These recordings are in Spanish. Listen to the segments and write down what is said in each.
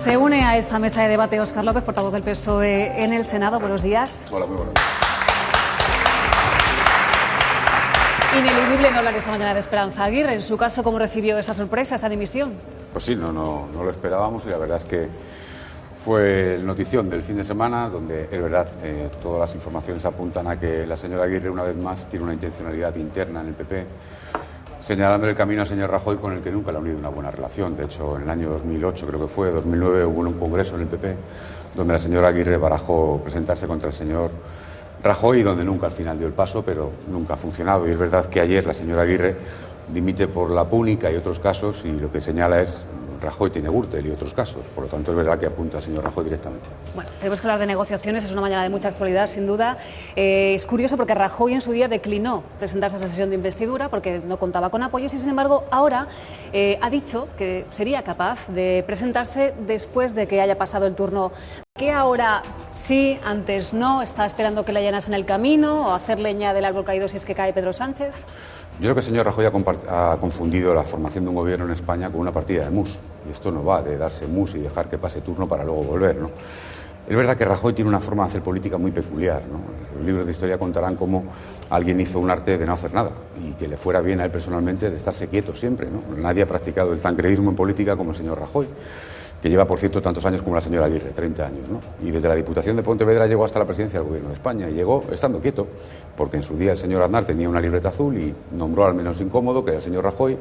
Se une a esta mesa de debate Óscar López, portavoz del PSOE en el Senado. Buenos días. Hola, muy buenos. Ineludible no hablar esta mañana de Esperanza Aguirre. En su caso, ¿cómo recibió esa sorpresa, esa dimisión? Pues sí, no lo esperábamos y la verdad es que fue notición del fin de semana, donde es verdad, todas las informaciones apuntan a que la señora Aguirre una vez más tiene una intencionalidad interna en el PP, señalando el camino al señor Rajoy, con el que nunca le ha unido una buena relación. De hecho, en el año 2008, creo que fue, 2009, hubo un congreso en el PP donde la señora Aguirre barajó presentarse contra el señor Rajoy, donde nunca al final dio el paso, pero nunca ha funcionado. Y es verdad que ayer la señora Aguirre dimite por la Púnica y otros casos, y lo que señala es Rajoy tiene Gürtel y otros casos. Por lo tanto, es verdad que apunta al señor Rajoy directamente. Bueno, tenemos que hablar de negociaciones, es una mañana de mucha actualidad, sin duda. Es curioso porque Rajoy en su día declinó presentarse a esa sesión de investidura porque no contaba con apoyos y, sin embargo, ahora ha dicho que sería capaz de presentarse después de que haya pasado el turno. ¿Qué ahora sí, antes no? ¿Está esperando que le allanas en el camino o hacer leña del árbol caído si es que cae Pedro Sánchez? Yo creo que el señor Rajoy ha confundido la formación de un gobierno en España con una partida de mus. Y esto no va de darse mus y dejar que pase turno para luego volver, ¿no? Es verdad que Rajoy tiene una forma de hacer política muy peculiar, ¿no? Los libros de historia contarán cómo alguien hizo un arte de no hacer nada y que le fuera bien a él personalmente de estarse quieto siempre, ¿no? Nadie ha practicado el tancredismo en política como el señor Rajoy, que lleva, por cierto, tantos años como la señora Aguirre, 30 años, ¿no? Y desde la Diputación de Pontevedra llegó hasta la presidencia del Gobierno de España y llegó estando quieto, porque en su día el señor Aznar tenía una libreta azul y nombró al menos incómodo, que era el señor Rajoy.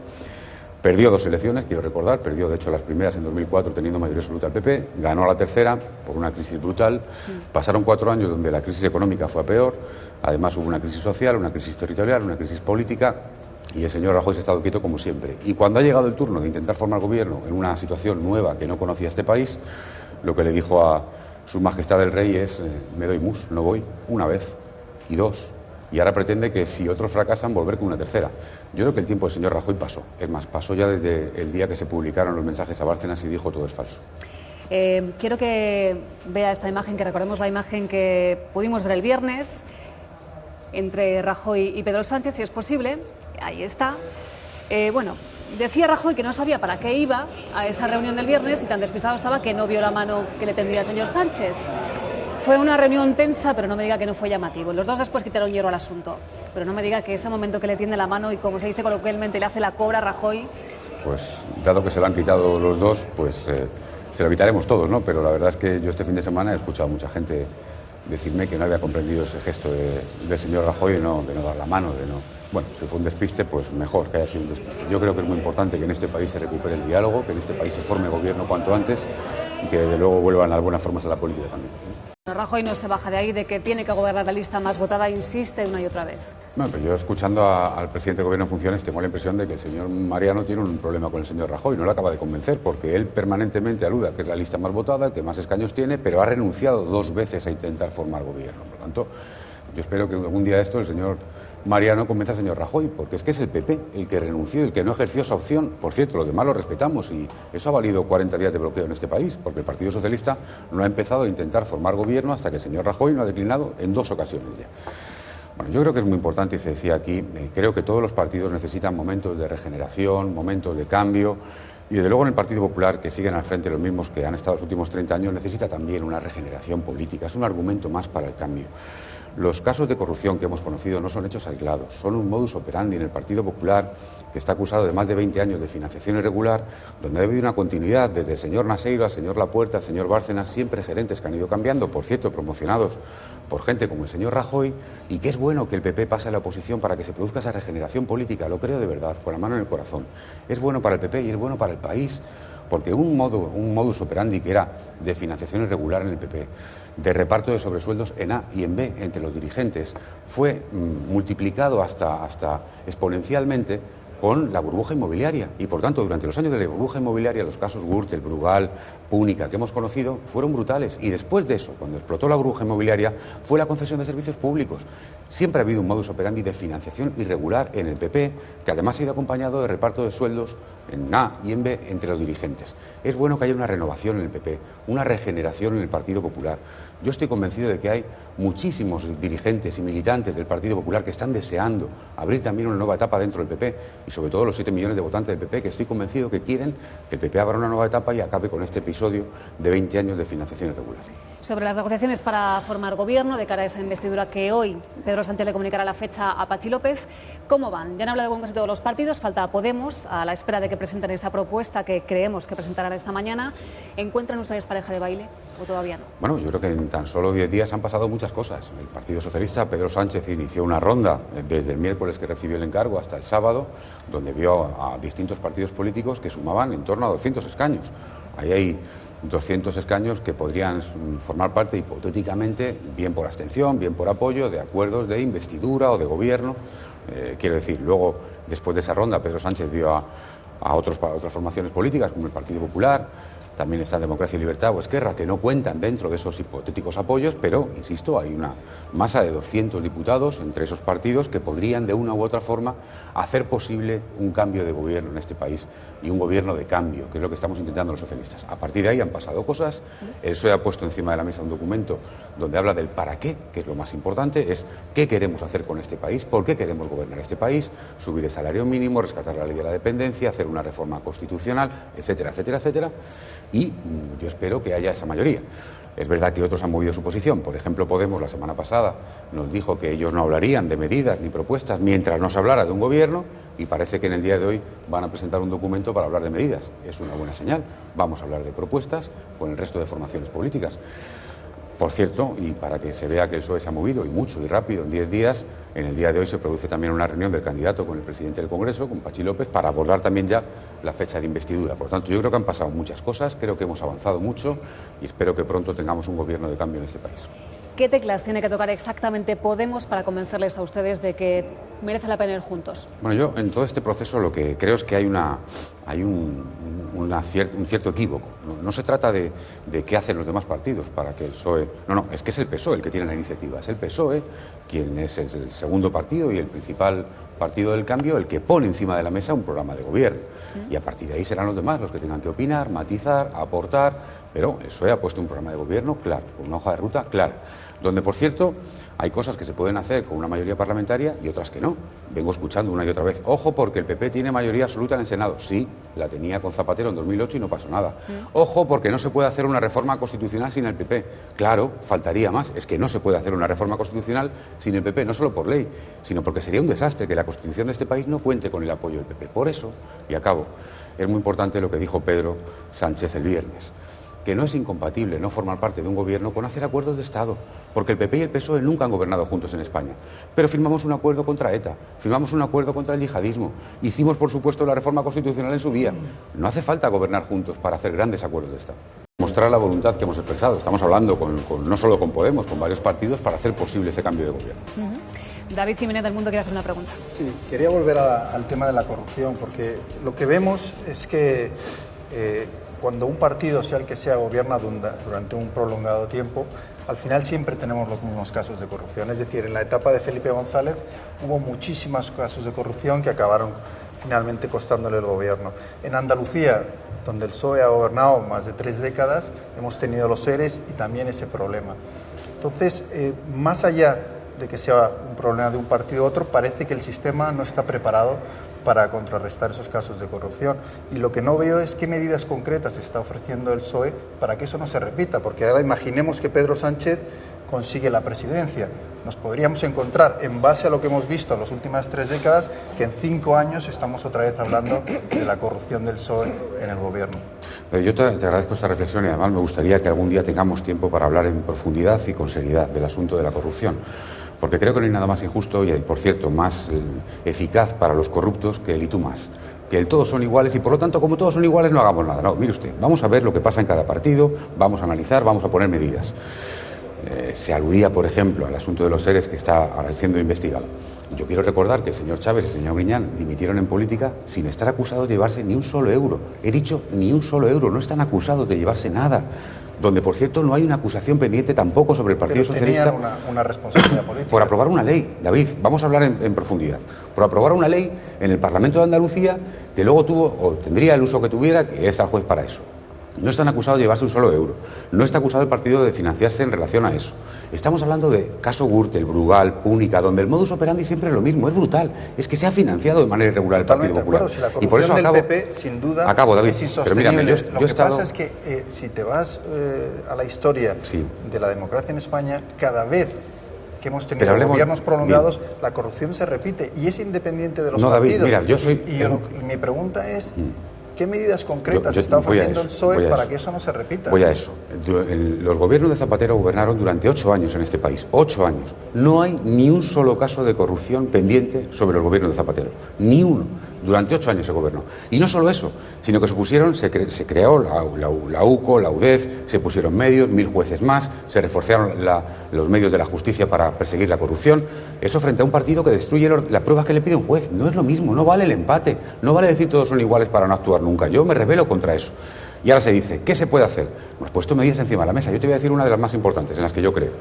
Perdió 2 elecciones, quiero recordar, perdió de hecho las primeras en 2004 teniendo mayoría absoluta al PP, ganó la tercera por una crisis brutal. Pasaron 4 años donde la crisis económica fue a peor, además hubo una crisis social, una crisis territorial, una crisis política. Y el señor Rajoy se ha estado quieto como siempre. Y cuando ha llegado el turno de intentar formar gobierno en una situación nueva que no conocía este país, lo que le dijo a su majestad el rey es me doy mus, no voy, una vez y 2. Y ahora pretende que si otros fracasan volver con una tercera. Yo creo que el tiempo del señor Rajoy pasó. Es más, pasó ya desde el día que se publicaron los mensajes a Bárcenas y dijo todo es falso. Quiero que vea esta imagen, que recordemos la imagen que pudimos ver el viernes entre Rajoy y Pedro Sánchez, si es posible. Ahí está. Bueno, decía Rajoy que no sabía para qué iba a esa reunión del viernes y tan despistado estaba que no vio la mano que le tendía el señor Sánchez. Fue una reunión tensa, pero no me diga que no fue llamativo. Los dos después quitaron hierro al asunto. Pero no me diga que ese momento que le tiende la mano y, como se dice coloquialmente, le hace la cobra a Rajoy. Pues, dado que se lo han quitado los dos, pues se lo quitaremos todos, ¿no? Pero la verdad es que yo este fin de semana he escuchado a mucha gente decirme que no había comprendido ese gesto del señor Rajoy de no dar la mano, de no... Bueno, si fue un despiste, pues mejor que haya sido un despiste. Yo creo que es muy importante que en este país se recupere el diálogo, que en este país se forme gobierno cuanto antes y que desde luego vuelvan las buenas formas a la política también. Rajoy no se baja de ahí, de que tiene que gobernar la lista más votada, insiste una y otra vez. Bueno, pues yo escuchando al presidente del Gobierno en funciones tengo la impresión de que el señor Mariano tiene un problema con el señor Rajoy, no le acaba de convencer, porque él permanentemente aluda que es la lista más votada, el que más escaños tiene, pero ha renunciado 2 veces a intentar formar gobierno. Por lo tanto, yo espero que algún día de esto el señor Mariano convenza al señor Rajoy, porque es que es el PP el que renunció, el que no ejerció esa opción. Por cierto, los demás lo respetamos y eso ha valido 40 días de bloqueo en este país, porque el Partido Socialista no ha empezado a intentar formar gobierno hasta que el señor Rajoy no ha declinado en 2 ocasiones ya. Bueno, yo creo que es muy importante, y se decía aquí, creo que todos los partidos necesitan momentos de regeneración, momentos de cambio, y desde luego en el Partido Popular, que siguen al frente los mismos que han estado los últimos 30 años, necesita también una regeneración política, es un argumento más para el cambio. Los casos de corrupción que hemos conocido no son hechos aislados, son un modus operandi en el Partido Popular, que está acusado de más de 20 años de financiación irregular, donde ha habido una continuidad desde el señor Naseiro al señor Lapuerta, al señor Bárcenas, siempre gerentes que han ido cambiando, por cierto, promocionados por gente como el señor Rajoy, y que es bueno que el PP pase a la oposición para que se produzca esa regeneración política, lo creo de verdad, con la mano en el corazón. Es bueno para el PP y es bueno para el país, porque un modus operandi que era de financiación irregular en el PP, de reparto de sobresueldos en A y en B entre los dirigentes, fue multiplicado hasta exponencialmente con la burbuja inmobiliaria. Y por tanto, durante los años de la burbuja inmobiliaria, los casos Gürtel, Brugal, Púnica que hemos conocido fueron brutales. Y después de eso, cuando explotó la burbuja inmobiliaria, fue la concesión de servicios públicos. Siempre ha habido un modus operandi de financiación irregular en el PP, que además ha ido acompañado de reparto de sueldos en A y en B entre los dirigentes. Es bueno que haya una renovación en el PP, una regeneración en el Partido Popular. Yo estoy convencido de que hay muchísimos dirigentes y militantes del Partido Popular que están deseando abrir también una nueva etapa dentro del PP, y sobre todo los 7 millones de votantes del PP, que estoy convencido que quieren que el PP abra una nueva etapa y acabe con este episodio episodio de 20 años de financiación irregular. Sobre las negociaciones para formar gobierno de cara a esa investidura que hoy Pedro Sánchez le comunicará la fecha a Patxi López, ¿cómo van? Ya han hablado con casi todos los partidos, falta Podemos, a la espera de que presenten esa propuesta que creemos que presentarán esta mañana. ¿Encuentran ustedes pareja de baile o todavía no? Bueno, yo creo que en tan solo 10 días han pasado muchas cosas. El Partido Socialista, Pedro Sánchez, inició una ronda desde el miércoles que recibió el encargo hasta el sábado, donde vio a distintos partidos políticos que sumaban en torno a 200 escaños. Ahí hay 200 escaños que podrían formar parte hipotéticamente, bien por abstención, bien por apoyo, de acuerdos de investidura o de gobierno. Quiero decir, luego, después de esa ronda, Pedro Sánchez vio a otras formaciones políticas, como el Partido Popular, también está Democracia y Libertad o Esquerra, que no cuentan dentro de esos hipotéticos apoyos, pero, insisto, hay una masa de 200 diputados entre esos partidos que podrían, de una u otra forma, hacer posible un cambio de gobierno en este país y un gobierno de cambio, que es lo que estamos intentando los socialistas. A partir de ahí han pasado cosas. El PSOE ha puesto encima de la mesa un documento donde habla del para qué, que es lo más importante, es qué queremos hacer con este país, por qué queremos gobernar este país, subir el salario mínimo, rescatar la ley de la dependencia, hacer una reforma constitucional, etcétera, etcétera, etcétera. Y yo espero que haya esa mayoría. Es verdad que otros han movido su posición. Por ejemplo, Podemos la semana pasada nos dijo que ellos no hablarían de medidas ni propuestas mientras no se hablara de un gobierno, y parece que en el día de hoy van a presentar un documento para hablar de medidas. Es una buena señal. Vamos a hablar de propuestas con el resto de formaciones políticas. Por cierto, y para que se vea que el PSOE se ha movido, y mucho y rápido, en 10 días, en el día de hoy se produce también una reunión del candidato con el presidente del Congreso, con Patxi López, para abordar también ya la fecha de investidura. Por lo tanto, yo creo que han pasado muchas cosas, creo que hemos avanzado mucho y espero que pronto tengamos un gobierno de cambio en este país. ¿Qué teclas tiene que tocar exactamente Podemos para convencerles a ustedes de que merece la pena ir juntos? Bueno, yo en todo este proceso lo que creo es que hay un cierto equívoco. No se trata de qué hacen los demás partidos para que el PSOE... No, es que es el PSOE el que tiene la iniciativa. Es el PSOE quien es el segundo partido y el principal partido del cambio el que pone encima de la mesa un programa de gobierno. Y a partir de ahí serán los demás los que tengan que opinar, matizar, aportar, pero el PSOE ha puesto un programa de gobierno claro, con una hoja de ruta clara, donde, por cierto, hay cosas que se pueden hacer con una mayoría parlamentaria y otras que no. Vengo escuchando una y otra vez, ojo, porque el PP tiene mayoría absoluta en el Senado. Sí, la tenía con Zapatero en 2008 y no pasó nada. Ojo, porque no se puede hacer una reforma constitucional sin el PP. Claro, faltaría más. Es que no se puede hacer una reforma constitucional sin el PP, no solo por ley, sino porque sería un desastre que la Constitución de este país no cuente con el apoyo del PP. Por eso, y acabo, es muy importante lo que dijo Pedro Sánchez el viernes, que no es incompatible no formar parte de un gobierno con hacer acuerdos de Estado, porque el PP y el PSOE nunca han gobernado juntos en España. Pero firmamos un acuerdo contra ETA, firmamos un acuerdo contra el yihadismo, hicimos, por supuesto, la reforma constitucional en su día. No hace falta gobernar juntos para hacer grandes acuerdos de Estado. Mostrar la voluntad que hemos expresado. Estamos hablando no solo con Podemos, con varios partidos para hacer posible ese cambio de gobierno. David Jiménez del Mundo quiere hacer una pregunta. Sí, quería volver al tema de la corrupción, porque lo que vemos es que cuando un partido, sea el que sea, gobierna durante un prolongado tiempo, al final siempre tenemos los mismos casos de corrupción. Es decir, en la etapa de Felipe González hubo muchísimos casos de corrupción que acabaron finalmente costándole el gobierno. En Andalucía, donde el PSOE ha gobernado más de 3 décadas, hemos tenido los ERES y también ese problema. Entonces, más allá de que sea un problema de un partido u otro, parece que el sistema no está preparado para contrarrestar esos casos de corrupción. Y lo que no veo es qué medidas concretas está ofreciendo el PSOE para que eso no se repita, porque ahora imaginemos que Pedro Sánchez consigue la presidencia. Nos podríamos encontrar, en base a lo que hemos visto en las últimas 3 décadas, que en 5 años estamos otra vez hablando de la corrupción del PSOE en el gobierno. Pero yo te agradezco esta reflexión y además me gustaría que algún día tengamos tiempo para hablar en profundidad y con seriedad del asunto de la corrupción. Porque creo que no hay nada más injusto y, por cierto, más eficaz para los corruptos que el y tú más. Que el todos son iguales y, por lo tanto, como todos son iguales, no hagamos nada. No, mire usted, vamos a ver lo que pasa en cada partido, vamos a analizar, vamos a poner medidas. Se aludía, por ejemplo, al asunto de los ERES que está ahora siendo investigado. Yo quiero recordar que el señor Chávez y el señor Griñán dimitieron en política sin estar acusados de llevarse ni un solo euro. He dicho ni un solo euro, no están acusados de llevarse nada. Donde, por cierto, no hay una acusación pendiente tampoco sobre el Partido Socialista. Tenían una responsabilidad política. Por aprobar una ley, David, vamos a hablar en profundidad. Por aprobar una ley en el Parlamento de Andalucía que luego tuvo, o tendría el uso que tuviera, que es al juez para eso. No están acusados de llevarse un solo euro. No está acusado el partido de financiarse en relación a eso. Estamos hablando de caso Gürtel, Brugal, Púnica, donde el modus operandi siempre es lo mismo. Es brutal. Es que se ha financiado de manera irregular el Partido Popular. Si la y por eso del acabo, PP, sin duda, David, es insostenible. Pero mírame, Lo que pasa es que si te vas a la historia de la democracia en España, cada vez que hemos tenido gobiernos prolongados, la corrupción se repite y es independiente de los partidos. David, mira, mi pregunta es, ¿qué medidas concretas está ofreciendo el PSOE para que eso no se repita? Voy a eso. Los gobiernos de Zapatero gobernaron durante 8 años en este país. 8 años. No hay ni un solo caso de corrupción pendiente sobre los gobiernos de Zapatero. Ni uno. Durante 8 años se gobernó. Y no solo eso, sino que se creó la UCO, la UDEF, se pusieron medios, 1000 jueces más, se reforzaron los medios de la justicia para perseguir la corrupción. Eso frente a un partido que destruye las pruebas que le pide un juez. No es lo mismo, no vale el empate, no vale decir todos son iguales para no actuar nunca. Yo me rebelo contra eso. Y ahora se dice, ¿qué se puede hacer? Hemos puesto medidas encima de la mesa. Yo te voy a decir una de las más importantes, en las que yo creo.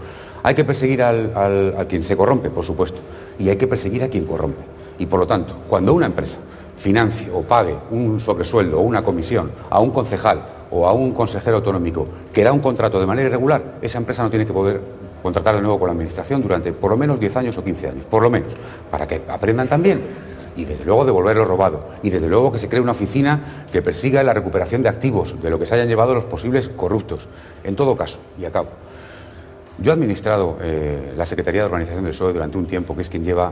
Hay que perseguir a quien se corrompe, por supuesto, y hay que perseguir a quien corrompe. Y por lo tanto, cuando una empresa financie o pague un sobresueldo o una comisión a un concejal o a un consejero autonómico que da un contrato de manera irregular, esa empresa no tiene que poder contratar de nuevo con la administración durante por lo menos 10 años o 15 años, por lo menos, para que aprendan también. Y desde luego devolver lo robado. Y desde luego que se cree una oficina que persiga la recuperación de activos, de lo que se hayan llevado los posibles corruptos. En todo caso, y acabo, yo he administrado la Secretaría de Organización del PSOE durante un tiempo, que es quien lleva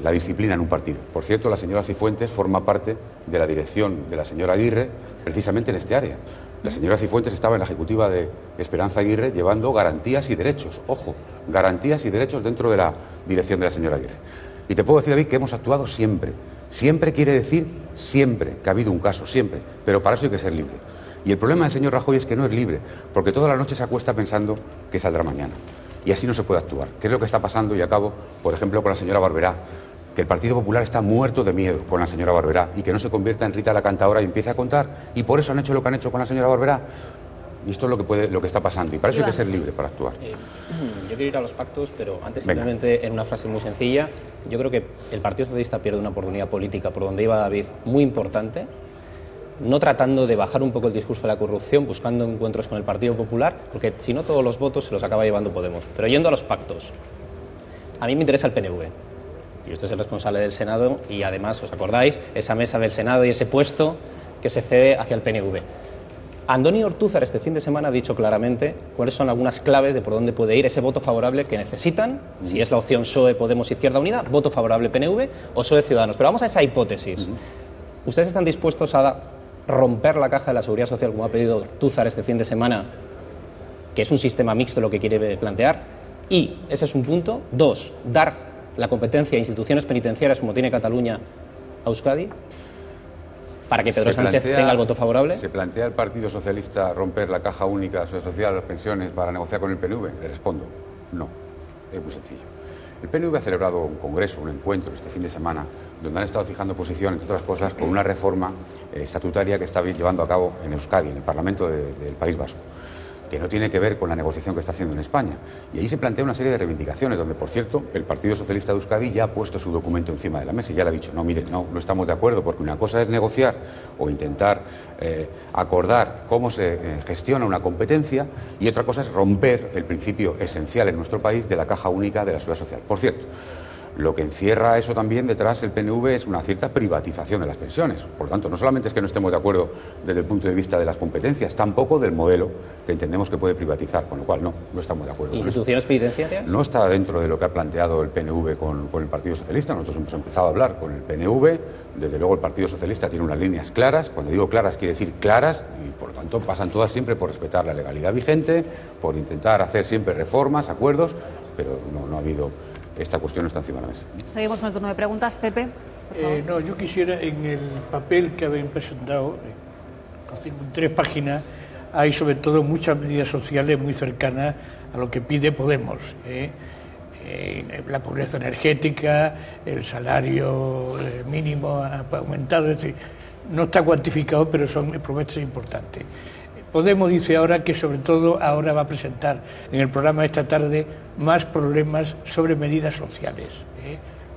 la disciplina en un partido. Por cierto, la señora Cifuentes forma parte de la dirección de la señora Aguirre, precisamente en este área. La señora Cifuentes estaba en la ejecutiva de Esperanza Aguirre llevando garantías y derechos. Ojo, garantías y derechos dentro de la dirección de la señora Aguirre. Y te puedo decir, David, que hemos actuado siempre. Siempre quiere decir siempre, que ha habido un caso, siempre. Pero para eso hay que ser libre. Y el problema del señor Rajoy es que no es libre, porque toda la noche se acuesta pensando que saldrá mañana. Y así no se puede actuar. ¿Qué es lo que está pasando? Y acabo, por ejemplo, con la señora Barberá. Que el Partido Popular está muerto de miedo con la señora Barberá y que no se convierta en Rita la Cantadora y empiece a contar. Y por eso han hecho lo que han hecho con la señora Barberá. Y esto es lo que está pasando. Y para eso hay que ser libre para actuar. Yo quiero ir a los pactos, pero antes simplemente en una frase muy sencilla. Yo creo que el Partido Socialista pierde una oportunidad política, por donde iba David, muy importante, no tratando de bajar un poco el discurso de la corrupción, buscando encuentros con el Partido Popular, porque si no todos los votos se los acaba llevando Podemos. Pero yendo a los pactos, a mí me interesa el PNV. Y usted es el responsable del Senado y además, ¿os acordáis? Esa mesa del Senado y ese puesto que se cede hacia el PNV. Andoni Ortúzar este fin de semana ha dicho claramente cuáles son algunas claves de por dónde puede ir ese voto favorable que necesitan, si es la opción PSOE, Podemos, Izquierda Unida, voto favorable PNV o PSOE Ciudadanos. Pero vamos a esa hipótesis. ¿Ustedes están dispuestos a romper la caja de la Seguridad Social, como ha pedido Ortúzar este fin de semana, que es un sistema mixto lo que quiere plantear? Y ese es un punto. 2, dar la competencia a instituciones penitenciarias como tiene Cataluña a Euskadi, para que Pedro Sánchez tenga el voto favorable. ¿Se plantea el Partido Socialista romper la caja única social, las pensiones, para negociar con el PNV? Le respondo, no. Es muy sencillo. El PNV ha celebrado un congreso, un encuentro este fin de semana, donde han estado fijando posición, entre otras cosas, con una reforma estatutaria que está llevando a cabo en Euskadi, en el Parlamento del País Vasco, que no tiene que ver con la negociación que está haciendo en España. Y ahí se plantea una serie de reivindicaciones, donde, por cierto, el Partido Socialista de Euskadi ya ha puesto su documento encima de la mesa y ya le ha dicho, no, mire, no estamos de acuerdo, porque una cosa es negociar o intentar acordar cómo se gestiona una competencia y otra cosa es romper el principio esencial en nuestro país de la caja única de la seguridad social. Por cierto, lo que encierra eso también detrás el PNV es una cierta privatización de las pensiones. Por lo tanto, no solamente es que no estemos de acuerdo desde el punto de vista de las competencias, tampoco del modelo que entendemos que puede privatizar, con lo cual no estamos de acuerdo. ¿Instituciones penitenciarias? No está dentro de lo que ha planteado el PNV con el Partido Socialista. Nosotros hemos empezado a hablar con el PNV. Desde luego el Partido Socialista tiene unas líneas claras. Cuando digo claras, quiere decir claras, y por lo tanto pasan todas siempre por respetar la legalidad vigente, por intentar hacer siempre reformas, acuerdos, pero no ha habido... Esta cuestión está encima de la mesa. Seguimos con el turno de preguntas. Pepe, por favor. No, yo quisiera, en el papel que habéis presentado, con 53 páginas, hay sobre todo muchas medidas sociales muy cercanas a lo que pide Podemos. La pobreza energética, el salario mínimo ha aumentado, es decir, no está cuantificado, pero son promesas importantes. Podemos dice ahora que sobre todo ahora va a presentar en el programa de esta tarde más problemas sobre medidas sociales.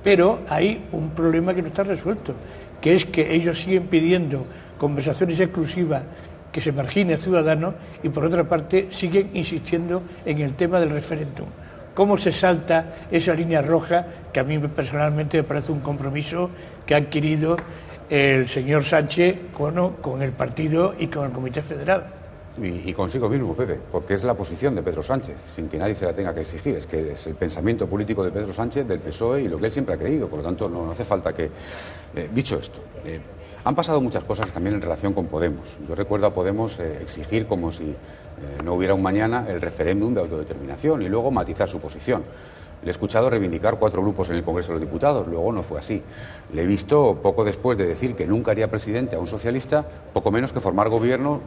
Pero hay un problema que no está resuelto, que es que ellos siguen pidiendo conversaciones exclusivas que se margine a Ciudadanos, y por otra parte siguen insistiendo en el tema del referéndum. ¿Cómo se salta esa línea roja que a mí personalmente me parece un compromiso que ha adquirido el señor Sánchez con el partido y con el Comité Federal? Y consigo mismo, Pepe, porque es la posición de Pedro Sánchez, sin que nadie se la tenga que exigir. Es que es el pensamiento político de Pedro Sánchez, del PSOE, y lo que él siempre ha creído. Por lo tanto, no hace falta que... dicho esto, han pasado muchas cosas también en relación con Podemos. Yo recuerdo a Podemos exigir como si no hubiera un mañana el referéndum de autodeterminación y luego matizar su posición. Le he escuchado reivindicar 4 grupos en el Congreso de los Diputados, luego no fue así. Le he visto poco después de decir que nunca haría presidente a un socialista, poco menos que formar gobierno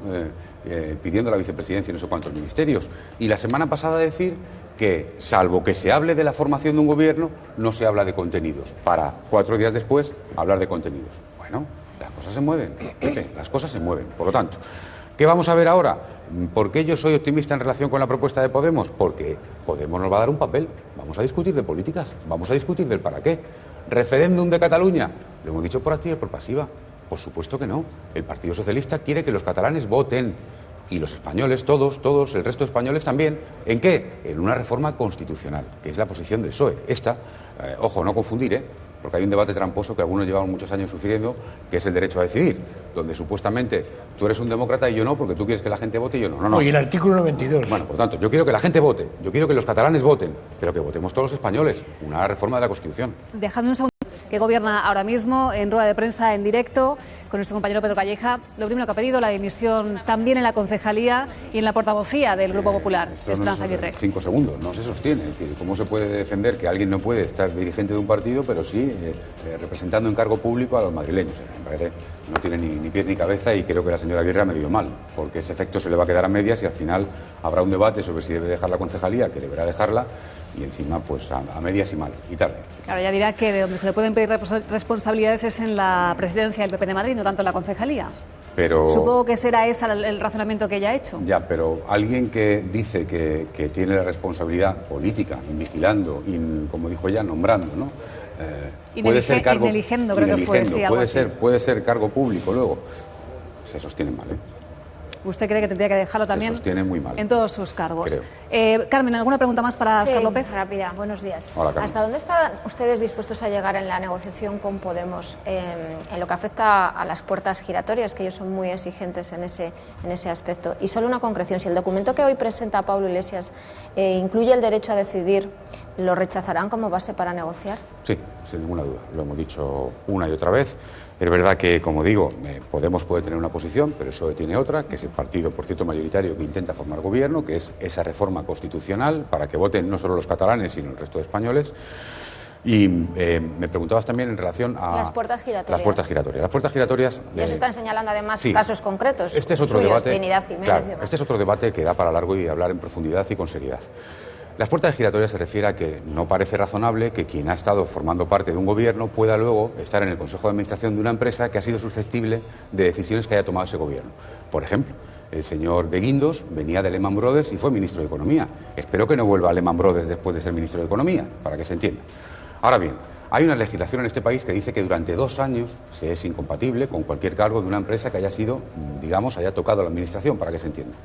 pidiendo la vicepresidencia y no sé cuántos ministerios. Y la semana pasada decir que, salvo que se hable de la formación de un gobierno, no se habla de contenidos, para 4 días después hablar de contenidos. Bueno, las cosas se mueven, Pepe, las cosas se mueven. Por lo tanto, ¿qué vamos a ver ahora? ¿Por qué yo soy optimista en relación con la propuesta de Podemos? Porque Podemos nos va a dar un papel. Vamos a discutir de políticas, vamos a discutir del para qué. ¿Referéndum de Cataluña? Lo hemos dicho por activa y por pasiva. Por supuesto que no. El Partido Socialista quiere que los catalanes voten. Y los españoles, todos, el resto de españoles también. ¿En qué? En una reforma constitucional, que es la posición del PSOE. Esta, ojo, no confundir, porque hay un debate tramposo que algunos llevamos muchos años sufriendo, que es el derecho a decidir, donde supuestamente tú eres un demócrata y yo no, porque tú quieres que la gente vote y yo no. No. Y el artículo 92. Bueno, por tanto, yo quiero que la gente vote, yo quiero que los catalanes voten, pero que votemos todos los españoles, una reforma de la Constitución. Déjame un segundo. Que gobierna ahora mismo en rueda de prensa en directo con nuestro compañero Pedro Calleja. Lo primero que ha pedido, la dimisión también en la concejalía y en la portavocía del Grupo Popular, Esperanza Aguirre. 5 segundos, no se sostiene. Es decir, ¿cómo se puede defender que alguien no puede estar dirigente de un partido, pero sí representando en cargo público a los madrileños? Me parece no tiene ni pies ni cabeza, y creo que la señora Aguirre ha medido mal, porque ese efecto se le va a quedar a medias y al final habrá un debate sobre si debe dejar la concejalía, que deberá dejarla, y encima pues a medias y mal, y tarde. Claro, ya dirá que de donde se le pueden pedir responsabilidades es en la presidencia del PP de Madrid, no tanto en la concejalía. Pero, supongo que será ese el razonamiento que ella ha hecho. Ya, pero alguien que dice que tiene la responsabilidad política, vigilando, como dijo ella, nombrando, ¿no? Puede ser cargo, ineligiendo, creo que fue, sí, puede ser cargo público luego. Se sostiene mal, ¿Usted cree que tendría que dejarlo también? Se sostiene muy mal. En todos sus cargos. Creo. Carmen, ¿alguna pregunta más para Óscar López? Rápida. Buenos días. Hola, Carmen. ¿Hasta dónde están ustedes dispuestos a llegar en la negociación con Podemos en lo que afecta a las puertas giratorias, que ellos son muy exigentes en ese aspecto? Y solo una concreción, si el documento que hoy presenta Pablo Iglesias incluye el derecho a decidir, ¿lo rechazarán como base para negociar? Sí, sin ninguna duda. Lo hemos dicho una y otra vez. Es verdad que, como digo, Podemos puede tener una posición, pero el PSOE tiene otra, que es el partido, por cierto, mayoritario que intenta formar gobierno, que es esa reforma constitucional para que voten no solo los catalanes, sino el resto de españoles. Y me preguntabas también en relación a... Las puertas giratorias. Las puertas giratorias. Las puertas giratorias... Ellos están señalando además sí, casos concretos. Este es otro debate. Trinidad Jiménez, claro, este es otro debate que da para largo y hablar en profundidad y con seriedad. Las puertas giratorias se refiere a que no parece razonable que quien ha estado formando parte de un gobierno pueda luego estar en el Consejo de Administración de una empresa que ha sido susceptible de decisiones que haya tomado ese gobierno. Por ejemplo, el señor de Guindos venía de Lehman Brothers y fue ministro de Economía. Espero que no vuelva a Lehman Brothers después de ser ministro de Economía, para que se entienda. Ahora bien, hay una legislación en este país que dice que durante 2 años se es incompatible con cualquier cargo de una empresa que haya sido, digamos, haya tocado la administración, para que se entienda.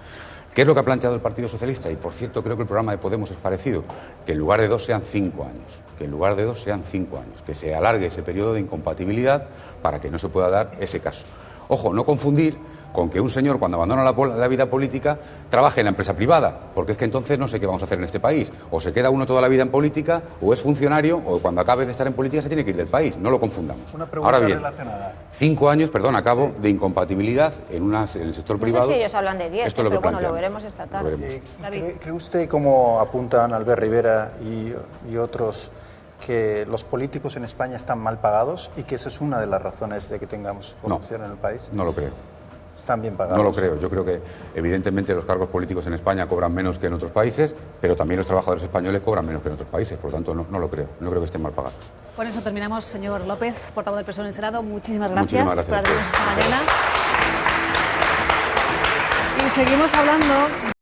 ¿Qué es lo que ha planteado el Partido Socialista? Y, por cierto, creo que el programa de Podemos es parecido, que en lugar de 2 sean 5 años, que se alargue ese periodo de incompatibilidad para que no se pueda dar ese caso. Ojo, no confundir con que un señor, cuando abandona la vida política, trabaje en la empresa privada, porque es que entonces no sé qué vamos a hacer en este país. O se queda uno toda la vida en política, o es funcionario, o cuando acabe de estar en política se tiene que ir del país. No lo confundamos. Una pregunta ahora bien, relacionada. 5 años, de incompatibilidad en el sector privado. No sé si ellos hablan de 10, esto es lo pero que bueno, lo veremos esta tarde. ¿Cree usted, como apuntan Albert Rivera y otros, que los políticos en España están mal pagados y que esa es una de las razones de que tengamos corrupción en el país? No lo creo. ¿Están bien pagados? No lo creo. Yo creo que, evidentemente, los cargos políticos en España cobran menos que en otros países, pero también los trabajadores españoles cobran menos que en otros países. Por lo tanto, no lo creo. No creo que estén mal pagados. Con eso terminamos, señor López, portavoz del PSOE en el Senado. Muchísimas gracias, por gracias habernos esta mañana. Y seguimos hablando